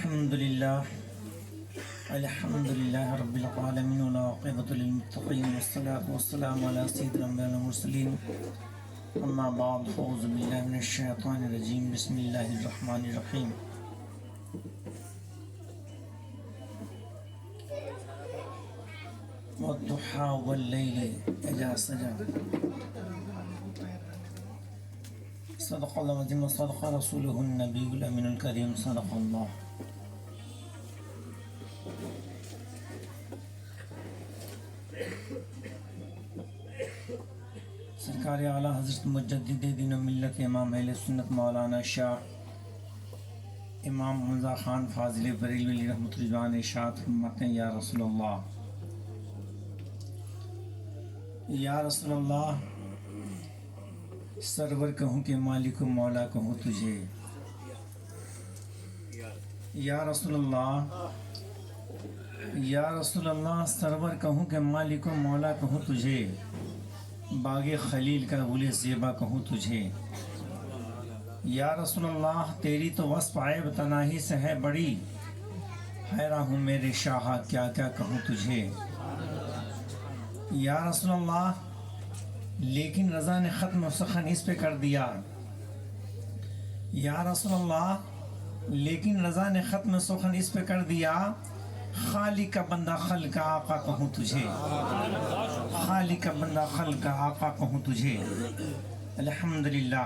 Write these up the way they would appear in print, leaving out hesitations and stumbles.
الحمدللہ رب العالمین والعاقبۃ للمتقین والصلاة والسلام علی سید الانبیاء والمرسلین اما بعد فاعوذ باللہ من الشیطان الرجیم بسم اللہ الرحمن الرحیم والضحى واللیل اذا سجى صدق اللہ العظیم وصدق رسولہ النبی الامین الکریم صدق اللہ. سرکار اعلیٰ حضرت مجدد دین و ملت امام اہل سنت مولانا شاہ امام حمزہ خان فاضل بریلوی رحمۃ اللہ ارشاد فرماتے ہیں یا رسول اللہ، یا رسول اللہ، سرور کہوں کہ مالک و مولا کہوں تجھے. یا رسول اللہ، یا رسول اللہ، سرور کہوں کہ مالک و مولا کہوں تجھے، باغ خلیل کا گل زیبا کہوں تجھے. یا رسول اللہ، تیری تو وصف عیب تناہی سے ہے بڑی، حیران ہوں میرے شاہ کیا کیا کہوں تجھے. یا رسول اللہ، لیکن رضا نے ختم و سخن اس پہ کر دیا. یا رسول اللہ، لیکن رضا نے ختم و سخن اس پہ کر دیا، خالق کا بندہ خلق کا آقا کہوں تجھے، خالق کا بندہ خلق کا آقا کہوں تجھے. الحمدللہ،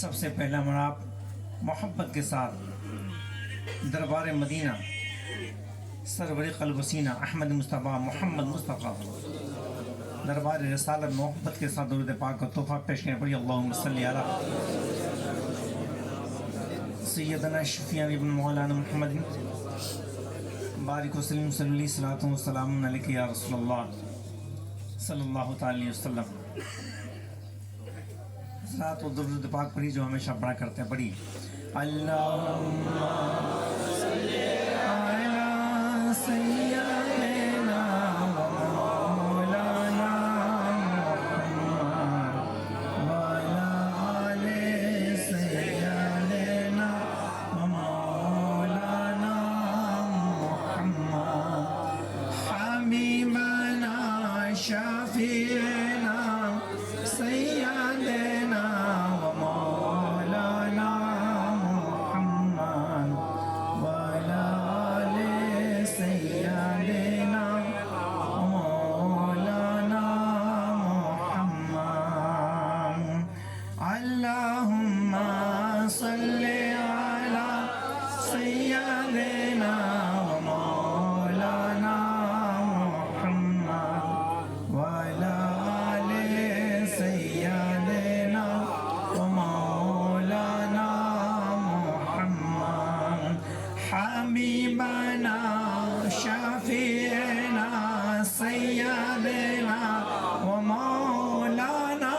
سب سے پہلا مراب محبت کے ساتھ دربار مدینہ سرور قلب و سینہ احمد مصطفیٰ محمد مصطفیٰ دربار رسالت محبت کے ساتھ درود پاک کا تحفہ پیش کریں. پڑھی اللہم صلی علی سیدنا شفیع ابن مولانا محمد بارک وسلم صلی اللہ صلاۃ وسلام علیک یا رسول اللہ صلی اللہ تعالی وسلم. حضرات و درود پاک پڑھی جو ہمیشہ پڑھا کرتے ہیں. پڑھی اللہم صلی علی سیدنا مولانا محمد وعلی آل سیدنا مولانا محمد حبیبنا شفیعنا سیدنا ومولانا محمد وعلی آل سیدنا ومولانا محمد. اللہم صلی علی سیدنا ومولانا محمد وعلی آل سیدنا ومولانا محمد حبیبنا شفیعنا سیدنا ومولانا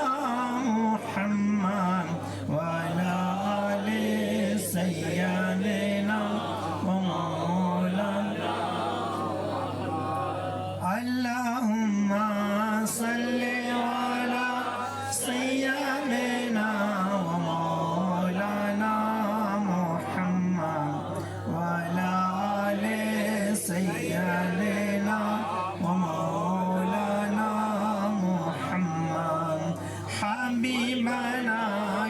محمد وعلی آل سیدنا ومولانا. اللہم صلی علی سیدنا ومولانا محمد وعلی آل سیدنا ومولانا محمد حبیبنا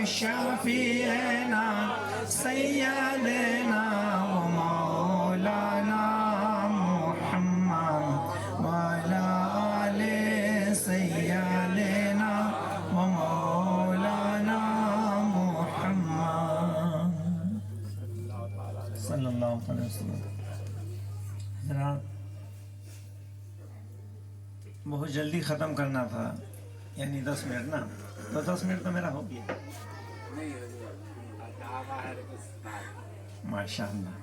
شفیعنا سیدنا ومولانا محمد وعلی آل سیدنا ومولانا محمد صلی اللہ علیہ وسلم. حضرات، بہت جلدی ختم کرنا تھا، یعنی 10 منٹ نا، تو 10 منٹ تو میرا ہو گیا. ماشاء اللہ.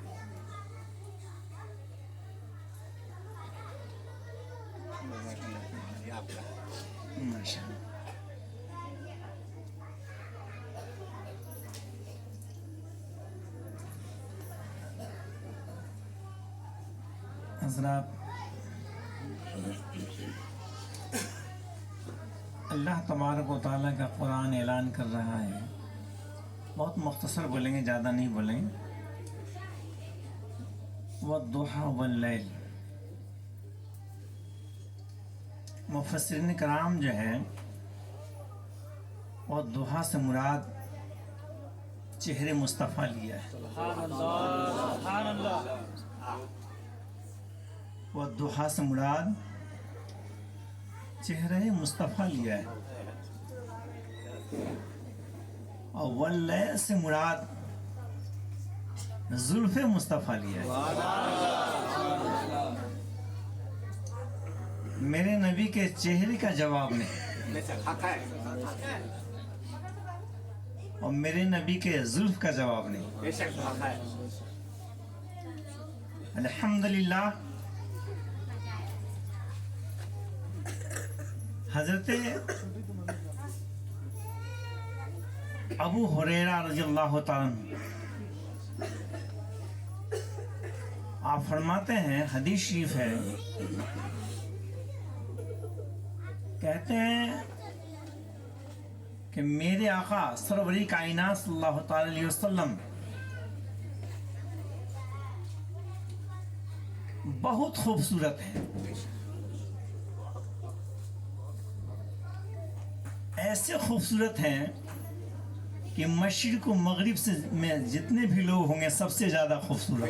ماشاء اللہ. حضرات، اللہ تبارک و تعالیٰ کا قرآن اعلان کر رہا ہے. بہت مختصر بولیں گے، زیادہ نہیں بولیں گے. والضحى واللیل. مفسرین کرام جو ہے والضحى سے مراد چہرے مصطفیٰ لیا ہے. والضحى سے مراد چہرے مصطفیٰ لیا ہے. اور واللیل سے مراد زلف مصطفیٰ لیا ہے. میرے نبی کے چہرے کا جواب نہیں اور میرے نبی کے زلف کا جواب نہیں. الحمدللہ حضرت ابو ہریرہ رضی اللہ تعالیٰ عنہ آپ فرماتے ہیں، حدیث شریف ہے، کہتے ہیں کہ میرے آقا سروری کائنات صلی اللہ تعالی علیہ وسلم بہت خوبصورت ہیں، ایسے خوبصورت ہیں کہ مشرق و مغرب سے میں جتنے بھی لوگ ہوں گے سب سے زیادہ خوبصورت،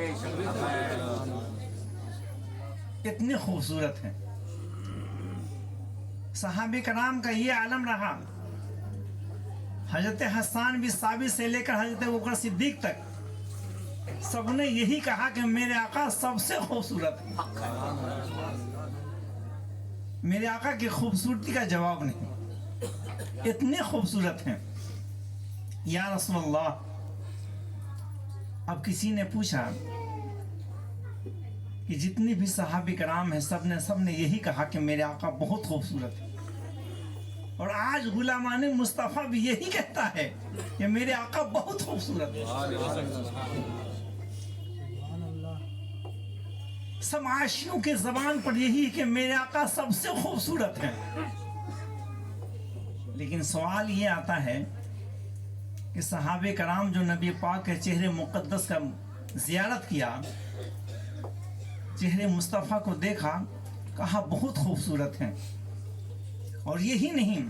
اتنے خوبصورت ہیں. صحابہ کرام کا یہ عالم رہا، حضرت حسان بن ثابت سے لے کر حضرت ابوبکر صدیق تک سب نے یہی کہا کہ میرے آقا سب سے خوبصورت ہے. میرے آقا کی خوبصورتی کا جواب نہیں، اتنے خوبصورت ہیں. یا رسول اللہ، اب کسی نے پوچھا کہ جتنے بھی صحابہ کرام ہیں سب نے یہی کہا کہ میرے آقا بہت خوبصورت ہے، اور آج غلامان مصطفیٰ بھی یہی کہتا ہے کہ میرے آقا بہت خوبصورت ہے. سب عاشقوں کے زبان پر یہی کہ میرے آقا سب سے خوبصورت ہیں. لیکن سوال یہ آتا ہے کہ صحابہ کرام جو نبی پاک کے چہرے مقدس کا زیارت کیا، چہرے مصطفیٰ کو دیکھا، کہا بہت خوبصورت ہیں. اور یہی نہیں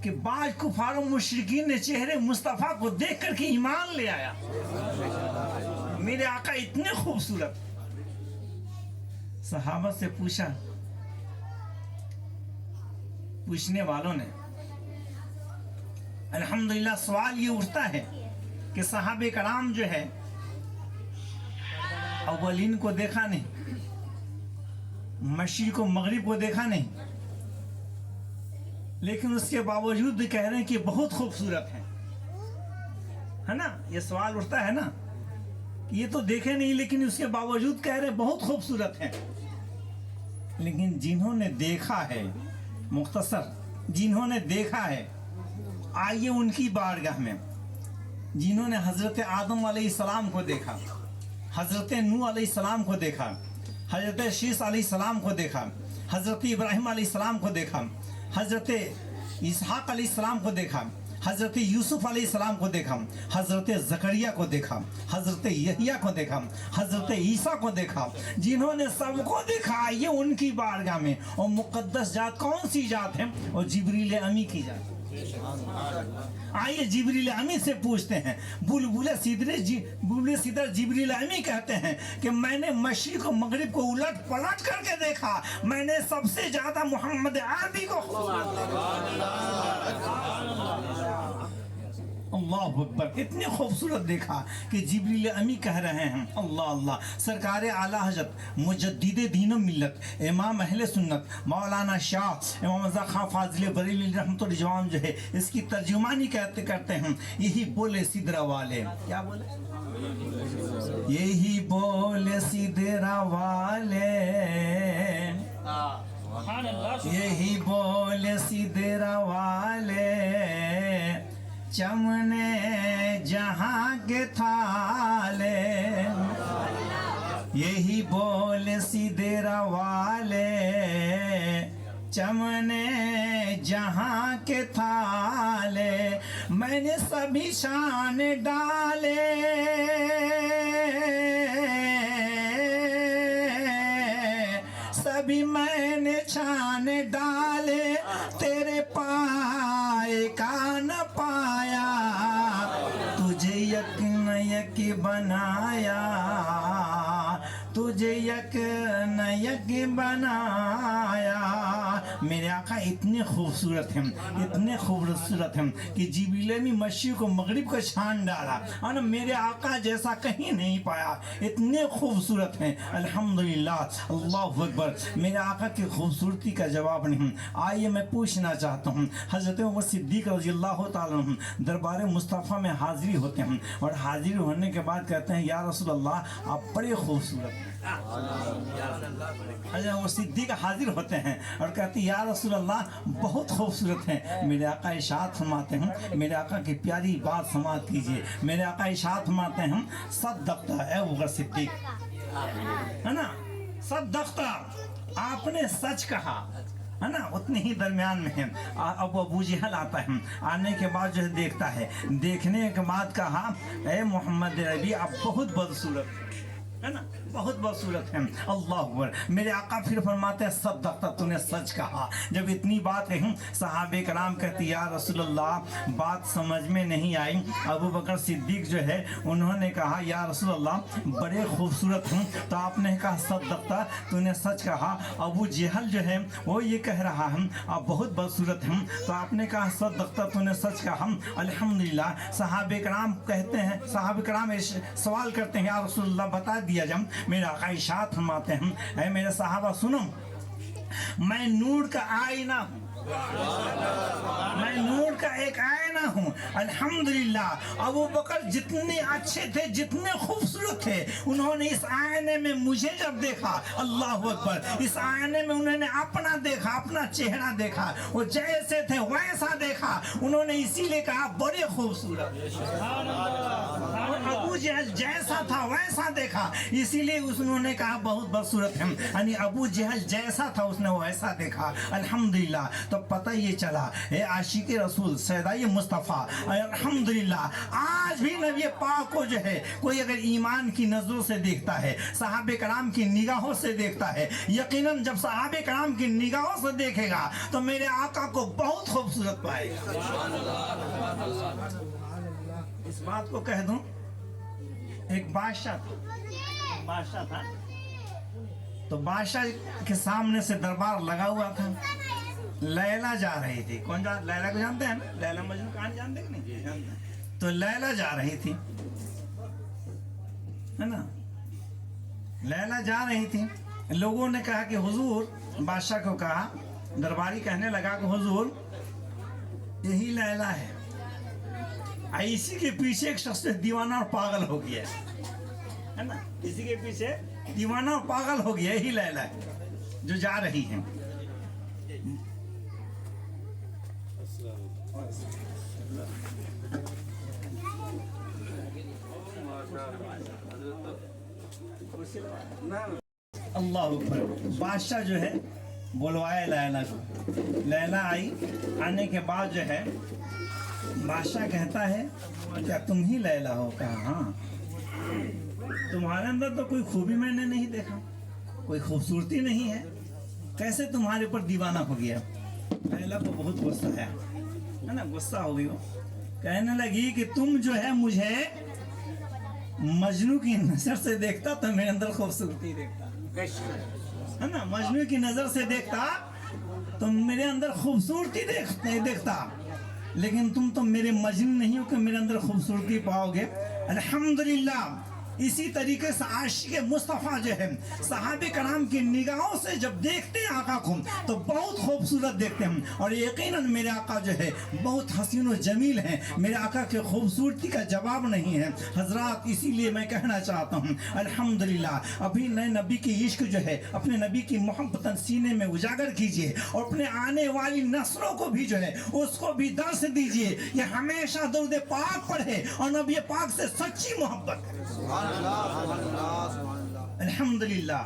کہ بعض کفار و مشرکین نے چہرے مصطفیٰ کو دیکھ کر کے ایمان لے آیا، میرے آقا اتنے خوبصورت. صحابہ سے پوچھنے والوں نے، الحمدللہ سوال یہ اٹھتا ہے کہ صحابہ کرام جو ہے اولین کو دیکھا نہیں، مشرق و مغرب کو دیکھا نہیں، لیکن اس کے باوجود بھی کہہ رہے ہیں کہ بہت خوبصورت ہیں، ہے نا؟ یہ سوال اٹھتا ہے نا، یہ تو دیکھے نہیں لیکن اس کے باوجود کہہ رہے ہیں بہت خوبصورت ہیں. لیکن جنہوں نے دیکھا ہے، مختصر جنہوں نے دیکھا ہے، آئیے ان کی بارگاہ میں. جنہوں نے حضرت آدم علیہ السلام کو دیکھا، حضرت نوح علیہ السلام کو دیکھا، حضرت شیس علیہ السلام کو دیکھا، حضرت ابراہیم علیہ السلام کو دیکھا، حضرت اسحاق علیہ السلام کو دیکھا، حضرت یوسف علیہ السلام کو دیکھا، حضرت زکریا کو دیکھا، حضرت یحییٰ کو دیکھا، حضرت عیسیٰ کو دیکھا، جنہوں نے سب کو دیکھا، یہ ان کی بارگاہ میں. اور مقدس ذات کون سی ذات ہے؟ اور جبریل امی کی ذات. آئیے جبریل امی سے پوچھتے ہیں. بلبل سدر جبریل امی کہتے ہیں کہ میں نے مشرق و مغرب کو الٹ پلٹ کر کے دیکھا، میں نے سب سے زیادہ محمد عربی کو اللہ اکبر اتنے خوبصورت دیکھا کہ جبریل امی کہہ رہے ہیں اللہ اللہ. سرکار اعلیٰ حضرت مجدد دین و ملت امام اہل سنت مولانا شاہ امام رضا خان فاضل بریلوی رحمۃ الرضوان جو ہے اس کی ترجمانی کرتے ہیں. یہی بولے سدرا والے، کیا بولے؟ یہی بولے سدرا والے، یہی بولے سدرا والے، چمنے جہاں کے تھالے. یہی بول سدرا والے، چمنے جہاں کے تھالے. میں نے سبھی شان ڈالے، نبی میں نے چھان ڈالے تیرے پائے کا نہ پایا تجھے یک نہ یک بنایا تجھے یک نہ یک بنایا میرے آقا اتنے خوبصورت ہیں اتنے خوبصورت ہیں کہ جبریل امین مشرق و مغرب کو چھان ڈالا اور میرے آقا جیسا کہیں نہیں پایا اتنے خوبصورت ہیں الحمدللہ اللہ اکبر میرے آقا کی خوبصورتی کا جواب نہیں آئیے میں پوچھنا چاہتا ہوں حضرت عمر صدیق رضی اللہ تعالیٰ عنہ دربار مصطفیٰ میں حاضری ہوتے ہیں اور حاضری ہونے کے بعد کہتے ہیں یا رسول اللہ آپ بڑے خوبصورت ہیں حضرت عمر صدیق حاضر ہوتے ہیں اور کہتے ہیں یا رسول اللہ بہت خوبصورت ہیں میرے آقا ارشاد فرماتے ہیں میرے آقا کی پیاری بات سماعت کیجئے میرے آقا ارشاد فرماتے ہیں صدقتا اے عمر صدیق ہے نا صدقتا آپ نے سچ کہا ہے نا اتنے ہی درمیان میں ہے اب ابو جہل آتا ہے آنے کے بعد جو ہے دیکھتا ہے دیکھنے کے بعد کہا اے محمد عربی آپ بہت بدصورت ہے نا بہت بدصورت ہیں اللہ اکبر میرے آقا پھر فرماتے ہیں صدقتا تو نے سچ کہا جب اتنی بات کہیں صحابہ کرام کہتے یا رسول اللہ بات سمجھ میں نہیں آئی ابو بکر صدیق جو ہے انہوں نے کہا یا رسول اللہ بڑے خوبصورت ہیں تو آپ نے کہا صدقتا تو نے سچ کہا ابو جہل جو ہے وہ یہ کہہ رہا ہے آپ بہت بدصورت ہیں تو آپ نے کہا صدقتا تو نے سچ کہا الحمدللہ صحابہ کرام کہتے ہیں صحابہ کرام سوال کرتے ہیں یا رسول اللہ بتا دیا جب میرے آقا ارشاد فرماتے ہیں اے میرے صحابہ سنو میں نور کا آئینہ ہوں میں نور کا ایک آئینہ ہوں الحمدللہ ابو بکر جتنے اچھے تھے جتنے خوبصورت تھے انہوں نے اس آئینے میں مجھے جب دیکھا اللہ اکبر اس آئینے میں انہوں نے اپنا دیکھا اپنا چہرہ دیکھا وہ جیسے تھے ویسا دیکھا انہوں نے اسی لیے کہا بڑے خوبصورت ابو جہل جیسا تھا ویسا دیکھا اسی لیے انہوں نے کہا بہت بدصورت ہیں یعنی ابو جہل جیسا تھا اس نے ویسا دیکھا الحمدللہ تو پتہ یہ چلا اے عاشق رسول سیدائے مصطفیٰ الحمدللہ آج بھی نبی پاک کو جو ہے کوئی اگر ایمان کی نظروں سے دیکھتا ہے صحابہ کرام کی نگاہوں سے دیکھتا ہے یقیناً جب صحابہ کرام کی نگاہوں سے دیکھے گا تو میرے آقا کو بہت خوبصورت پائے گا اس بات کو کہہ دوں ایک بادشاہ تھا تو بادشاہ کے سامنے سے دربار لگا ہوا تھا لیلا جا رہی تھی کون لیلا کو جانتے ہیں نا لیلا مجنون کہانی جانتے کہ نہیں جانتے ہیں تو لیلا جا رہی تھی ہے نا لیلا جا رہی تھی لوگوں نے کہا کہ حضور بادشاہ کو کہا درباری کہنے لگا کہ حضور یہی لیلا ہے اسی کے پیچھے ایک شخص دیوانہ اور پاگل ہو گیا ہے نا اسی کے پیچھے دیوانہ اور پاگل ہو گیا یہی لیلا ہے جو جا رہی ہے اللہ اکبر بادشاہ جو ہے بلوایا لیلا کو لیلا آئی آنے کے بعد جو ہے بادشاہ کہتا ہے کیا تم ہی لیلا ہو کہا ہاں تمہارے اندر تو کوئی خوبی میں نے نہیں دیکھا کوئی خوبصورتی نہیں ہے کیسے تمہارے پر دیوانہ ہو گیا لیلا کو بہت غصہ ہے نا غصہ ہو گئی وہ کہنے لگی کہ تم جو ہے مجھے مجنو کی نظر سے دیکھتا تو میرے اندر خوبصورتی دیکھتا ہے نا مجنو کی نظر سے دیکھتا تو میرے اندر خوبصورتی دیکھتا لیکن تم تو میرے مجنون نہیں ہو کہ میرے اندر خوبصورتی پاؤ گے الحمدللہ اسی طریقے سے عاشق مصطفیٰ جو ہے صحابہ کرام کی نگاہوں سے جب دیکھتے ہیں آقا کو تو بہت خوبصورت دیکھتے ہیں اور یقیناً میرے آقا جو ہے بہت حسین و جمیل ہیں میرے آقا کے خوبصورتی کا جواب نہیں ہے حضرات اسی لیے میں کہنا چاہتا ہوں الحمدللہ ابھی نئے نبی کی عشق جو ہے اپنے نبی کی محبت سینے میں اجاگر کیجئے اور اپنے آنے والی نسلوں کو بھی جو ہے اس کو بھی درس دیجئے کہ ہمیشہ درود پاک پڑھے اور نبی پاک سے سچی محبت کرے الحمدللہ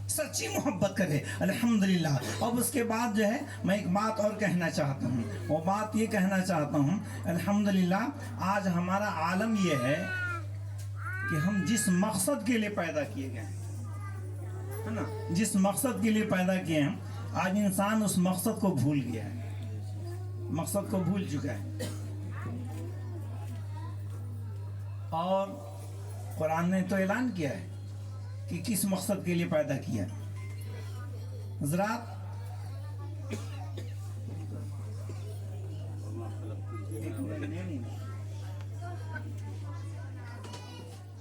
سچی محبت کرے الحمدللہ اب اس کے بعد جو ہے میں ایک بات اور کہنا چاہتا ہوں وہ بات یہ کہنا چاہتا ہوں الحمدللہ آج ہمارا عالم یہ ہے کہ ہم جس مقصد کے لیے پیدا کیے گئے ہیں ہے نا. جس مقصد کے لیے پیدا کیے ہیں آج انسان اس مقصد کو بھول گیا ہے, مقصد کو بھول چکا ہے. اور قرآن نے تو اعلان کیا ہے کہ کس مقصد کے لیے پیدا کیا. حضرات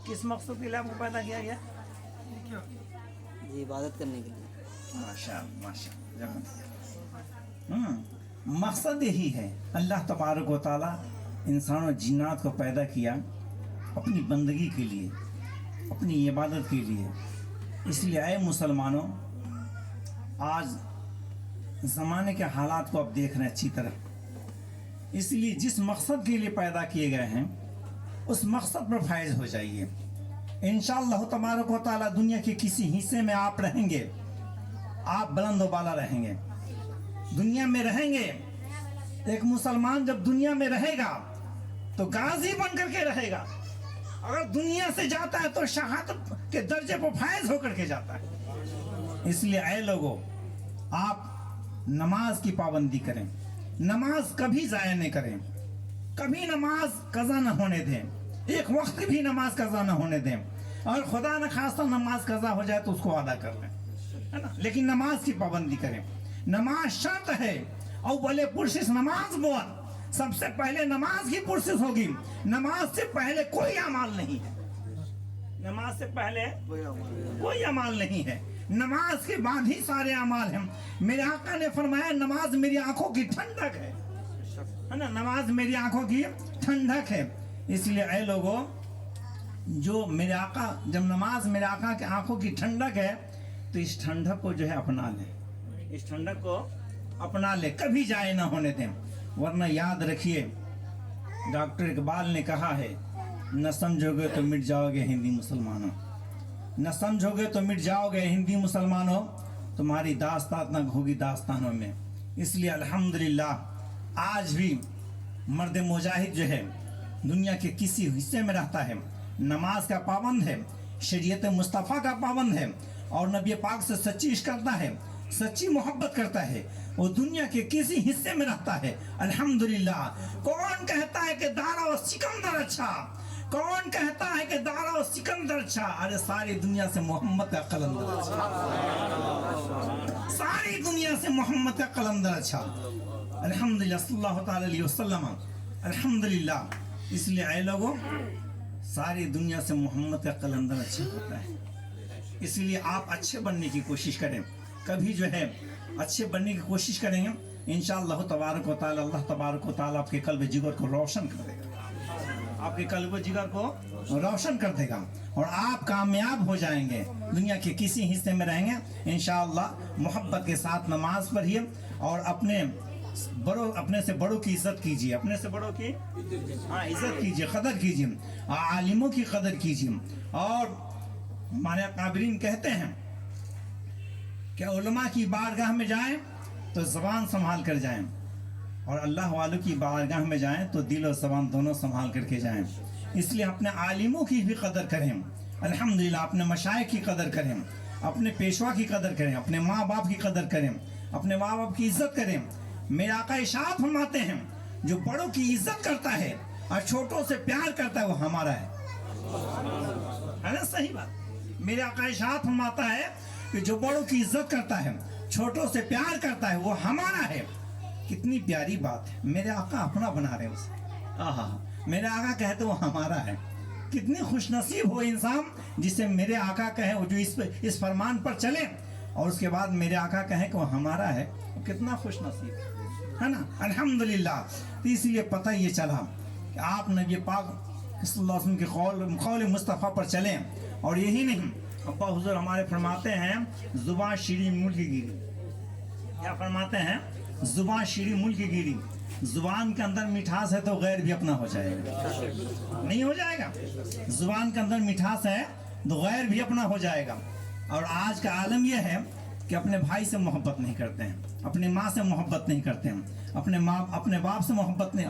کس مقصد کے لیے آپ کو پیدا کیا گیا؟ جی عبادت کرنے کے لیے. ماشاء اللہ. مقصد یہی ہے. اللہ تبارک و تعالیٰ انسان و جنات کو پیدا کیا اپنی بندگی کے لیے, اپنی عبادت کے لیے. اس لیے اے مسلمانوں, آج زمانے کے حالات کو آپ دیکھ رہے ہیں اچھی طرح. اس لیے جس مقصد کے لیے پیدا کیے گئے ہیں اس مقصد پر فائز ہو جائیے. انشاءاللہ تبارک و تعالیٰ دنیا کے کسی حصے میں آپ رہیں گے, آپ بلند و بالا رہیں گے, دنیا میں رہیں گے. ایک مسلمان جب دنیا میں رہے گا تو غازی بن کر کے رہے گا. اگر دنیا سے جاتا ہے تو شہادت کے درجے پر فائز ہو کر کے جاتا ہے. اس لیے اے لوگوں, آپ نماز کی پابندی کریں, نماز کبھی ضائع نہیں کریں, کبھی نماز قضا نہ ہونے دیں, ایک وقت بھی نماز قضا نہ ہونے دیں. اور خدا نہ خواستہ نماز قضا ہو جائے تو اس کو ادا کر لیں, ہے نا, لیکن نماز کی پابندی کریں. نماز شرط ہے. اول پرسش نماز بول, سب سے پہلے نماز کی پرسش ہوگی. نماز سے پہلے کوئی اعمال نہیں ہے, نماز سے پہلے کوئی اعمال نہیں ہے, نماز کے بعد ہی سارے اعمال ہیں. میرے آقا نے فرمایا نماز میری آنکھوں کی ٹھنڈک ہے نا, نماز میری آنکھوں کی ٹھنڈک ہے. اس لیے اے لوگوں, جو میرے آقا, جب نماز میرے آقا کے آنکھوں کی ٹھنڈک ہے تو اس ٹھنڈک کو جو ہے اپنا لیں, اس ٹھنڈک کو اپنا لے, کبھی ضائع نہ ہونے دیں. ورنہ یاد رکھیے, ڈاکٹر اقبال نے کہا ہے, نہ سمجھو گے تو مٹ جاؤ گے ہندی مسلمانوں, نہ سمجھو گے تو مٹ جاؤ گے ہندی مسلمانوں, تمہاری داستان نہ ہوگی داستانوں میں. اس لیے الحمدللہ آج بھی مرد مجاہد جو ہے دنیا کے کسی حصے میں رہتا ہے, نماز کا پابند ہے, شریعت مصطفیٰ کا پابند ہے, اور نبی پاک سے سچی عشق کرتا ہے, سچی محبت کرتا ہے. وہ دنیا کے کسی حصے میں رہتا ہے الحمدللہ. کون کہتا ہے کہ دارا و سکندر اچھا, کون کہتا ہے کہ دارا و سکندر اچھا؟ ارے ساری دنیا سے محمد کا قلندر اچھا, ساری دنیا سے محمد کا قلندر اچھا. الحمدللہ صلی اللہ تعالی علیہ وسلم. الحمدللہ. اس لیے اے لوگوں, ساری دنیا سے محمد کا قلندر اچھا ہوتا ہے. اس لیے آپ اچھے بننے کی کوشش کریں, کبھی جو ہے اچھے بننے کی کوشش کریں گے انشاءاللہ تبارک و تعالی, اللہ تبارک و تعالی آپ کے قلب جگر کو روشن کر دے گا, آپ کے قلب جگر کو روشن کر دے گا, اور آپ کامیاب ہو جائیں گے. دنیا کے کسی حصے میں رہیں گے انشاءاللہ. محبت کے ساتھ نماز پڑھیے, اور اپنے سے بڑوں کی عزت کیجیے, اپنے سے بڑوں کی عزت کیجیے, قدر کیجیے, عالموں کی قدر کیجیے. اور ہمارے قابلین کہتے ہیں کہ علماء کی بارگاہ میں جائیں تو زبان سنبھال کر جائیں, اور اللہ والوں کی بارگاہ میں جائیں تو دل و زبان دونوں سنبھال کر کے جائیں. اس لیے اپنے عالموں کی بھی قدر کریں الحمدللہ, اپنے مشائخ کی قدر کریں, اپنے پیشوا کی قدر کریں, اپنے ماں باپ کی قدر کریں, اپنے ماں باپ کی عزت کریں. میرے آقا ارشاد فرماتے ہیں جو بڑوں کی عزت کرتا ہے اور چھوٹوں سے پیار کرتا ہے وہ ہمارا ہے نا, صحیح بات. میرے آقا ارشاد فرماتا ہے کہ جو بڑوں کی عزت کرتا ہے, چھوٹوں سے پیار کرتا ہے, وہ ہمارا ہے. کتنی پیاری بات ہے, میرے آقا اپنا بنا رہے اسے. میرے آقا کہتے وہ ہمارا ہے. کتنی خوش نصیب ہو انسان جسے میرے آقا کہے, وہ جو اس فرمان پر چلے اور اس کے بعد میرے آقا کہے کہ وہ ہمارا ہے. کتنا خوش نصیب ہے نا, الحمدللہ. تو اس لیے پتہ یہ چلا کہ آپ نبی پاک صلی اللہ علیہ وسلم کے قول مصطفیٰ پر چلیں. اور یہی نہیں, ابا حضور ہمارے فرماتے ہیں زبان شیریں منہ کی گیری. کیا فرماتے ہیں؟ زبان شیریں منہ کی گیری. زبان کے اندر مٹھاس ہے تو غیر بھی اپنا ہو جائے گا, نہیں ہو جائے گا؟ زبان کے اندر مٹھاس ہے تو غیر بھی اپنا ہو جائے گا. اور آج کا عالم یہ ہے کہ اپنے بھائی سے محبت نہیں کرتے ہیں, اپنے ماں سے محبت نہیں کرتے ہیں, اپنے باپ سے محبت نہیں,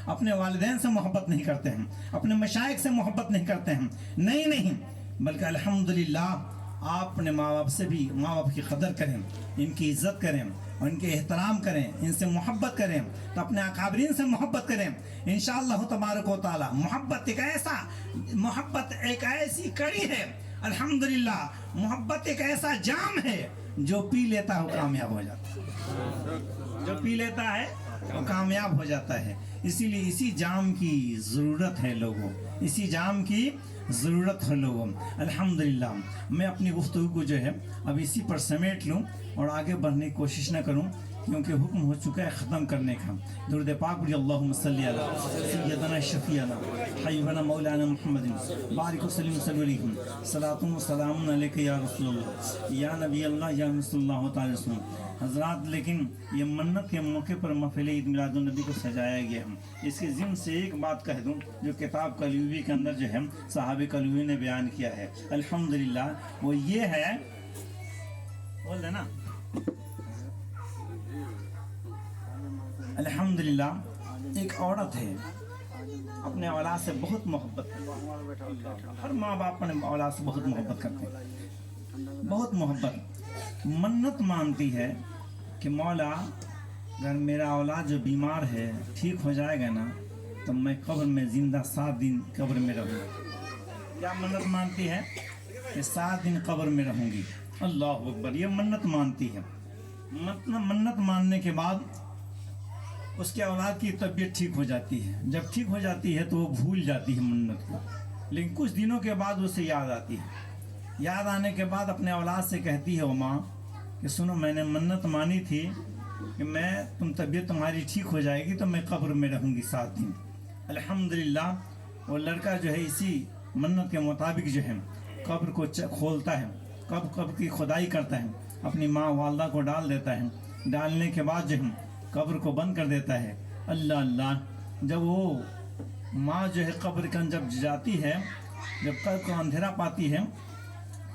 اپنے والدین سے محبت نہیں کرتے ہیں, اپنے مشائخ سے محبت نہیں کرتے ہیں. نہیں, بلکہ الحمدللہ آپ اپنے ماں باپ سے بھی ماں باپ کی قدر کریں، ان کی عزت کریں اور ان کے احترام کریں، ان سے محبت کریں، تو اپنے اکابرین سے محبت کریں انشاءاللہ تبارک و تعالی۔ محبت ایک ایسی کڑی ہے، الحمدللہ محبت ایک ایسا جام ہے جو پی لیتا ہے وہ کامیاب ہو جاتا ہے، جو پی لیتا ہے وہ کامیاب ہو جاتا ہے۔ اسی لیے اسی جام کی ضرورت ہے لوگوں، اسی جام کی ضرورت ہے لوگوں۔ الحمدللہ میں اپنی گفتگو کو جو ہے اب اسی پر سمیٹ لوں اور آگے بڑھنے کی کوشش نہ کروں، کیونکہ حکم ہو چکا ہے ختم کرنے کا۔ درود پاک پڑھی، اللہم صلی علی سیدنا شفیعنا حبیبنا مولانا محمد بارک وسلم علیہ، صلاۃ و سلام علیک یا رسول اللہ یا نبی اللہ یا صلی اللہ تعالی وسلم۔ حضرات لیکن یہ منت کے موقع پر محفل عید میلاد النبی کو سجایا گیا ہے۔ اس کے ضمن سے ایک بات کہہ دوں جو کتاب کلوی کے اندر جو ہے صحابہ کلوی نے بیان کیا ہے، الحمدللہ وہ یہ ہے، بول دینا الحمدللہ ایک عورت ہے اپنے اولاد سے بہت محبت کرتی ہے، ہر ماں باپ اپنے اولاد سے بہت محبت کرتے ہیں، بہت محبت، منت مانتی ہے کہ مولا اگر میرا اولاد جو بیمار ہے ٹھیک ہو جائے گا نا تو میں قبر میں زندہ 7 دن قبر میں رہوں گی۔ کیا منت مانتی ہے؟ کہ 7 دن قبر میں رہوں گی۔ اللہ اکبر، یہ منت مانتی ہے۔ منت ماننے کے بعد اس کے اولاد کی طبیعت ٹھیک ہو جاتی ہے، جب ٹھیک ہو جاتی ہے تو وہ بھول جاتی ہے منت کو، لیکن کچھ دنوں کے بعد اسے یاد آتی ہے۔ یاد آنے کے بعد اپنے اولاد سے کہتی ہے وہ ماں کہ سنو میں نے منت مانی تھی کہ طبیعت تمہاری ٹھیک ہو جائے گی تو میں قبر میں رہوں گی 7 دن۔ الحمدللہ وہ لڑکا جو ہے اسی منت کے مطابق جو ہے قبر کو کھولتا ہے، قبر کی کھدائی کرتا ہے، اپنی ماں والدہ کو ڈال دیتا ہے، ڈالنے کے بعد جو ہے قبر کو بند کر دیتا ہے۔ اللہ اللہ، جب وہ ماں جو ہے قبر کے اندر جب جاتی ہے، جب قبر کو اندھیرا پاتی ہے،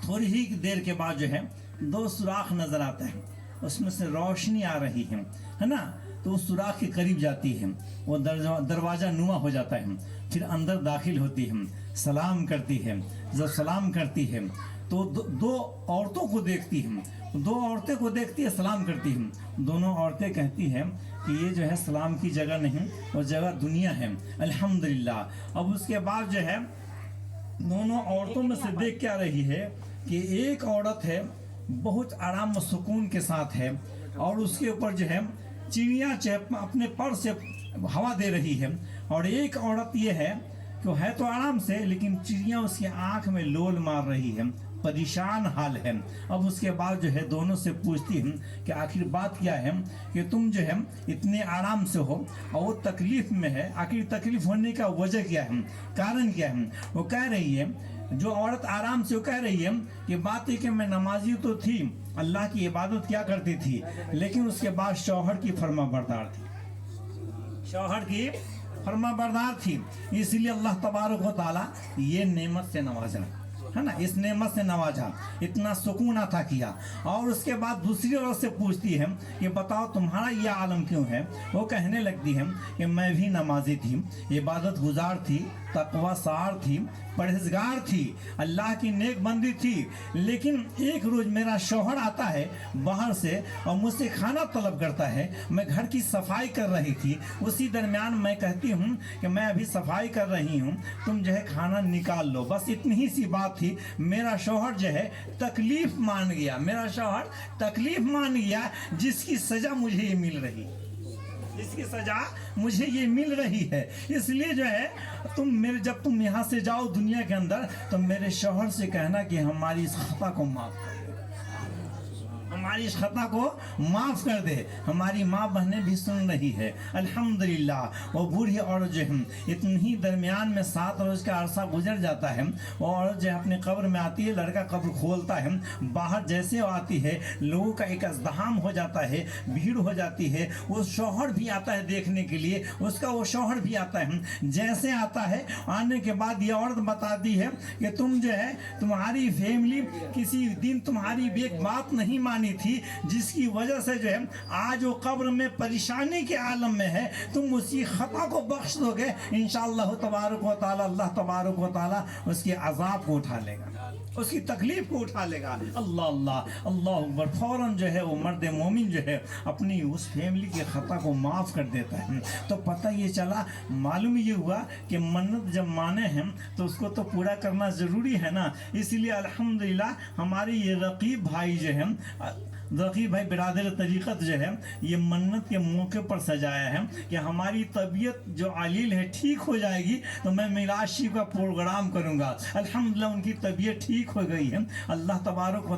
تھوڑی ہی دیر کے بعد جو ہے 2 سوراخ نظر آتا ہے، اس میں سے روشنی آ رہی ہے نا، تو اس سوراخ کے قریب جاتی ہے، وہ دروازہ نما ہو جاتا ہے، پھر اندر داخل ہوتی ہے، سلام کرتی ہے۔ جب سلام کرتی ہے تو 2 عورتوں کو دیکھتی ہے، 2 عورتیں کو دیکھتی ہے، سلام کرتی ہیں۔ دونوں عورتیں کہتی ہیں کہ یہ جو ہے سلام کی جگہ نہیں، وہ جگہ دنیا ہے۔ الحمدللہ اب اس کے بعد جو ہے دونوں عورتوں میں سے دیکھ کیا رہی ہے کہ ایک عورت ہے بہت آرام و سکون کے ساتھ ہے، اور اس کے اوپر جو ہے چڑیاں اپنے پر سے ہوا دے رہی ہے، اور ایک عورت یہ ہے کہ وہ ہے تو آرام سے لیکن چڑیاں اس کی آنکھ میں لول مار رہی ہے، پریشان حال ہے۔ اب اس کے بعد جو ہے دونوں سے پوچھتی ہیں کہ آخر بات کیا ہے کہ تم جو ہے اتنے آرام سے ہو اور وہ تکلیف میں ہے، آخر تکلیف ہونے کا وجہ کیا ہے، کارن کیا ہے؟ وہ کہہ رہی ہے، جو عورت آرام سے وہ کہہ رہی ہے کہ بات ہے کہ میں نمازی تو تھی، اللہ کی عبادت کیا کرتی تھی، لیکن اس کے بعد شوہر کی فرما بردار تھی، شوہر کی فرما بردار تھی، اس لیے اللہ تبارک و تعالی یہ نعمت سے نوازا ہے نا، اس نعمت سے نوازا، اتنا سکون عطا کیا۔ اور اس کے بعد دوسری عورت سے پوچھتی ہے کہ بتاؤ تمہارا یہ عالم کیوں ہے؟ وہ کہنے لگتی ہے کہ میں بھی نمازی تھی، عبادت گزار تھی، تقوی سار تھی، پرہیزگار تھی، اللہ کی نیک بندی تھی، لیکن ایک روز میرا شوہر آتا ہے باہر سے اور مجھ سے کھانا طلب کرتا ہے، میں گھر کی صفائی کر رہی تھی، اسی درمیان میں کہتی ہوں کہ میں ابھی صفائی کر رہی ہوں، تم جو ہے کھانا نکال لو، بس اتنی ہی سی بات تھی۔ میرا شوہر جو ہے تکلیف مان گیا، میرا شوہر تکلیف مان گیا، جس کی سزا مجھے یہ مل رہی، جس کی سزا مجھے یہ مل رہی ہے۔ اس لیے جو ہے جب تم یہاں سے جاؤ دنیا کے اندر تو میرے شوہر سے کہنا کہ ہماری اس خطا کو معاف کر دے، ہماری اس خطا کو معاف کر دے۔ ہماری ماں بہنیں بھی سن رہی ہے الحمدللہ۔ وہ بوڑھی عورت جو ہے اتنی ہی درمیان میں 7 روز کا عرصہ گزر جاتا ہے، وہ عورت جو ہے اپنے قبر میں آتی ہے، لڑکا قبر کھولتا ہے، باہر جیسے وہ آتی ہے لوگوں کا ایک ازدحام ہو جاتا ہے، بھیڑ ہو جاتی ہے، وہ شوہر بھی آتا ہے دیکھنے کے لیے، اس کا وہ شوہر بھی آتا ہے۔ جیسے آتا ہے، آنے کے بعد یہ عورت بتاتی ہے کہ تم جو ہے تمہاری فیملی کسی دن تمہاری بھی ایک بات نہیں مانی تھی، تھی جس کی وجہ سے جو ہے آج وہ قبر میں پریشانی کے عالم میں ہے، تم اس کی خطا کو بخش دو گے، انشاءاللہ تبارک و تعالی اللہ تبارک و تعالی اس کے عذاب کو اٹھا لے گا، اس کی تکلیف کو اٹھا لے گا۔ اللہ اللہ اللہ اکبر، فوراً جو ہے وہ مرد مومن جو ہے اپنی اس فیملی کی خطا کو معاف کر دیتا ہے۔ تو پتہ یہ چلا، معلوم یہ ہوا کہ منت جب مانے ہیں تو اس کو تو پورا کرنا ضروری ہے نا، اس لیے الحمدللہ ہمارے یہ رقیب بھائی جو ہیں، رقیب بھائی برادر طریقت جو ہے یہ منت کے موقع پر سجایا ہے کہ ہماری طبیعت جو علیل ہے ٹھیک ہو جائے گی تو میں میراث شریف کا پروگرام کروں گا۔ الحمدللہ ان کی طبیعت ٹھیک ہو گئی ہے، اللہ تبارک و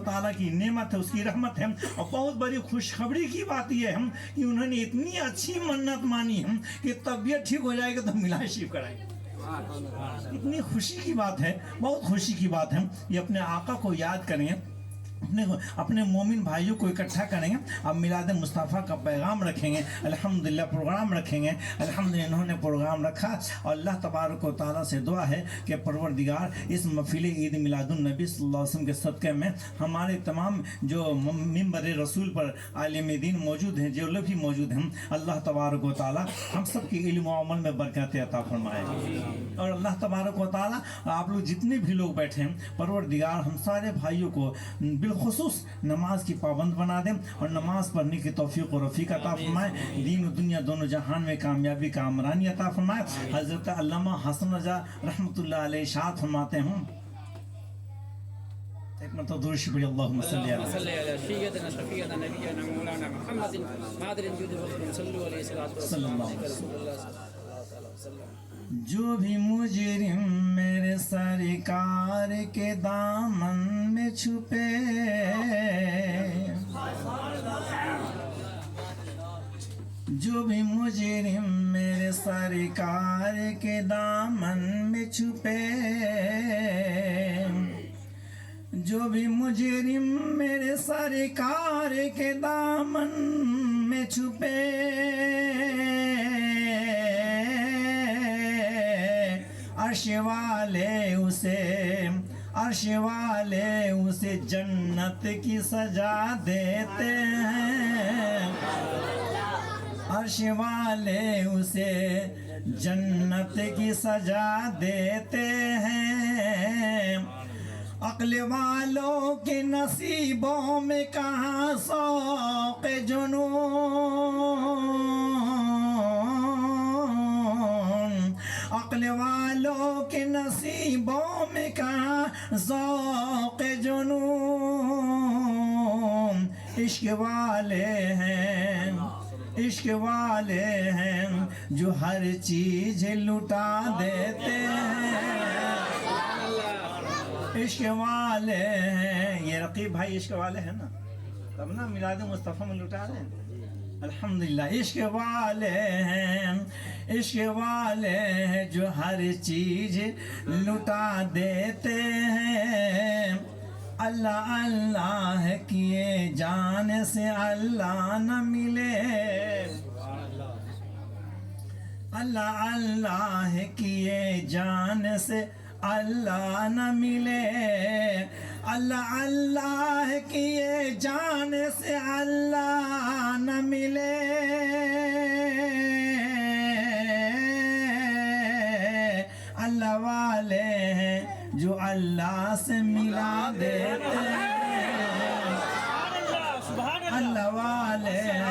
تعالیٰ کی نعمت ہے، اس کی رحمت ہے۔ اور بہت بڑی خوشخبری کی بات یہ ہے کہ انہوں نے اتنی اچھی منت مانی ہے کہ طبیعت ٹھیک ہو جائے گا تو میراث شریف کرائیں گے۔ اتنی خوشی کی بات ہے، بہت خوشی کی بات ہے۔ یہ اپنے آقا کو یاد کریں، اپنے مومن بھائیوں کو اکٹھا کریں گے، اب میلاد مصطفیٰ کا پیغام رکھیں گے، الحمدللہ پروگرام رکھیں گے۔ الحمدللہ انہوں نے پروگرام رکھا اور اللہ تبارک و تعالیٰ سے دعا ہے کہ پروردگار اس محفل عید میلاد النبی صلی اللہ علیہ وسلم کے صدقے میں ہمارے تمام جو ممبر رسول پر عالم دین موجود ہیں، جو لوگ بھی موجود ہیں، اللہ تبارک و تعالیٰ ہم سب کے علم و عمل میں برکات عطا فرمائے۔ اور اللہ تبارک و تعالیٰ آپ لوگ جتنے بھی لوگ بیٹھے ہیں، پروردگار ہم سارے بھائیوں کو بالخصوص نماز کی پابند بنا دیں اور نماز پڑھنے کی توفیق و رفیق عطا فرمائے، دین و دنیا دونوں جہان میں کامیابی کا عمرانی عطا فرمائے۔ حضرت علامہ حسن رضا رحمۃ اللہ علیہ ارشاد فرماتے ہیں، ایک مرتبہ درود شریف پڑھیے، اللہم صلی علی سیدنا شفیعنا نبینا مولانا محمد مادر الجود والکرم، صلو علیہ صلی اللہ علیہ رسول اللہ صلی اللہ علیہ وسلم۔ جو بھی مجرم میرے سرکار کے دامن میں چھپے، جو بھی مجرم میرے سرکار کے دامن میں چھپے، جو بھی مجرم میرے سرکار کے دامن میں چھپے، عرش والے اسے جنت کی سجا دیتے ہیں، عرش والے اسے جنت کی سجا دیتے ہیں۔ عقل والوں کے نصیبوں میں کہاں ذوق جنون، عقل والوں کے نصیبوں میں کہاں ذوق جنون، عشق والے ہیں جو ہر چیز لٹا دیتے ہیں، عشق والے ہیں، یہ رقیب بھائی عشق والے ہیں نا، تب نا میلاد مصطفیٰ میں لٹا رہے ہیں۔ الحمدللہ عشق والے ہیں جو ہر چیز لٹا دیتے ہیں، اللہ اللہ کیے جانے سے اللہ نہ ملے، اللہ اللہ کیے جانے سے اللہ نہ ملے، اللہ اللہ کیے جانے سے اللہ نہ ملے، اللہ والے ہیں جو اللہ سے ملا دیتے ہیں، اللہ والے ہیں۔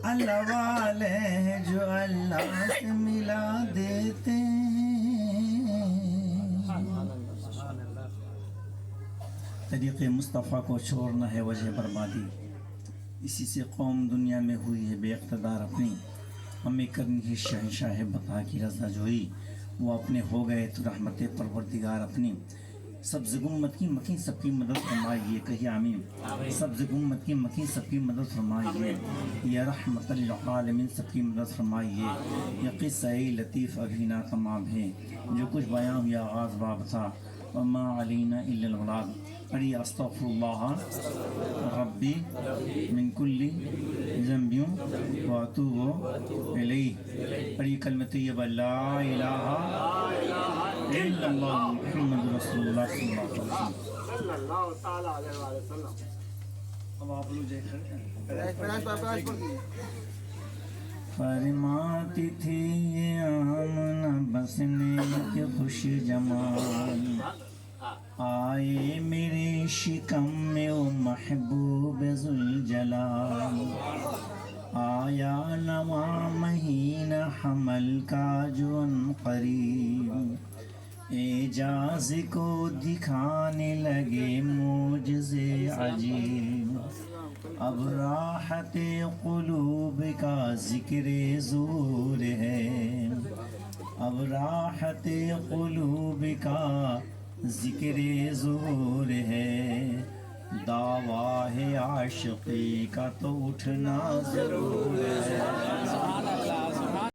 اللہ والے ہیں جو اللہ سے ملا دیتے ہیں۔ طریق مصطفیٰ کو چھوڑنا ہے وجہ بربادی، اسی سے قوم دنیا میں ہوئی ہے بے اقتدار اپنی، ہمیں کرنی ہے شہنشاہ بقا کی رضا جوئی، وہ اپنے ہو گئے تو رحمت پروردگار اپنی، سبز گمت کی مکین سب کی مدد فرمائیے، کہیے آمین۔ سبز گمت کی مکین سب کی مدد فرمائیے، یا رحمت للعالمین سب کی مدد فرمائیے، یا قصہ لطیف ابھی نا تمام ہے، جو کچھ بیان ہوا آغاز باب تھا، وما علینا الا البلاغ۔ پڑھیے استغفر اللہ رب ربی من کل ذنب واتوب الیہ. پڑھی کلمہ طیبہ لا الہ الا اللہ محمد رسول اللہ صلی اللہ علیہ وسلم. اب آپ لوگ جائے کھڑے فرماتی تھی یہ آمنہ بسنے کے خوش جمال، آئے میرے شکم میں او محبوب ذوالجلال. آیا نواں مہینہ حمل کا جو ان قریب، اعجاز کو دکھانے لگے معجزے عجیب. اب راحت قلوب کا ذکر ظہور ہے، اب راحت قلوب کا ذکر ظہور ہے. دعویٰ ہے عاشقی کا تو اٹھنا ضرور ہے.